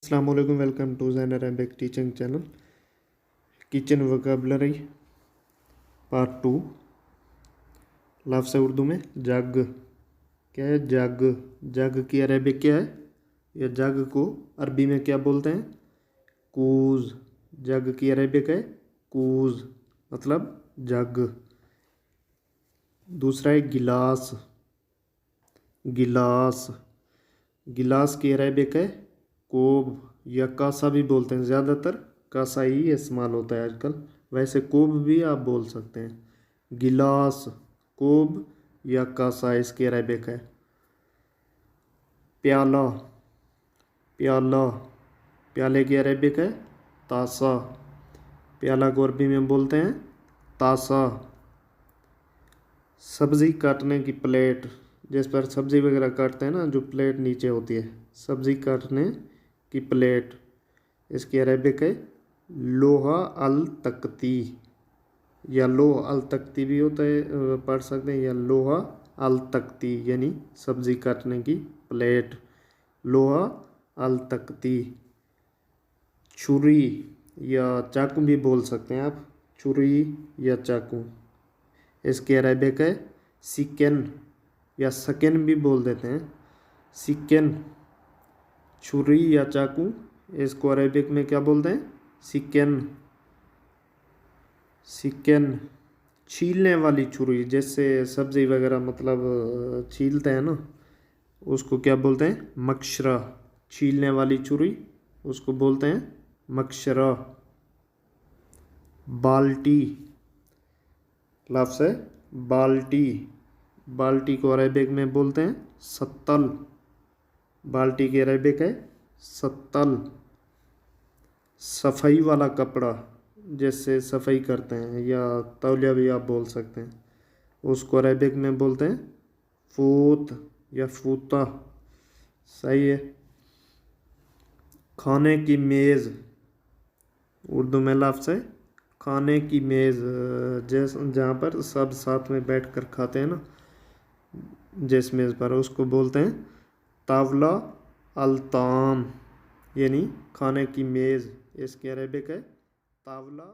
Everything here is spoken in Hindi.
अस्सलाम वालेकुम, welcome to Zain Arabic teaching channel. Kitchen vocabulary part 2। लफ्ज़ है उर्दू में जग। क्या है जग? जग की अरेबिक क्या है? या जग को अरबी में क्या बोलते हैं? कूज़। जग की अरेबिक है कूज़, मतलब जग। दूसरा है गिलास। गिलास। गिलास की अरेबिक है कोब, या कासा भी बोलते हैं। ज़्यादातर कासा ही इस्तेमाल होता है आजकल, वैसे कोब भी आप बोल सकते हैं। गिलास, कोब या कासा इसकी अरेबिक है। प्याला। प्याला, प्याले की अरेबिक है तासा। प्याला को अरबी में बोलते हैं तासा। सब्ज़ी काटने की प्लेट, जिस पर सब्ज़ी वगैरह काटते हैं ना, जो प्लेट नीचे होती है, सब्ज़ी काटने की प्लेट, इसकी अरेबिक है लोहा अल तख्ती, या लोह अल तख्ती भी होता है, पढ़ सकते हैं, या लोहा अल तख्ती यानी सब्ज़ी काटने की प्लेट, लोहा अल तख्ती। छुरी या चाकू भी बोल सकते हैं आप, छुरी या चाकू। इसकी अरेबिक है सिकन, या सकन भी बोल देते हैं। सिकन, छुरी या चाकू, इसको अरेबिक में क्या बोलते हैं? सिकन। सिकन, छीलने वाली छुरी, जैसे सब्ज़ी वगैरह मतलब छीलते हैं ना, उसको क्या बोलते हैं? मकशरा। छीलने वाली छुरी, उसको बोलते हैं मकशरा। बाल्टी, लफ्ज़ है बाल्टी। बाल्टी को अरेबिक में बोलते हैं सत्तल। बाल्टी की अरेबिक है सत्तल। सफाई वाला कपड़ा, जैसे सफाई करते हैं, या तौलिया भी आप बोल सकते हैं, उसको अरेबिक में बोलते हैं फूत या फूता। सही है। खाने की मेज़, उर्दू में लफ्ज़ है खाने की मेज़, जैसे जहाँ पर सब साथ में बैठ कर खाते हैं ना, जिस मेज़ पर, उसको बोलते हैं तावला अल्ताम, यानी खाने की मेज़। इसकी अरेबिक है तावला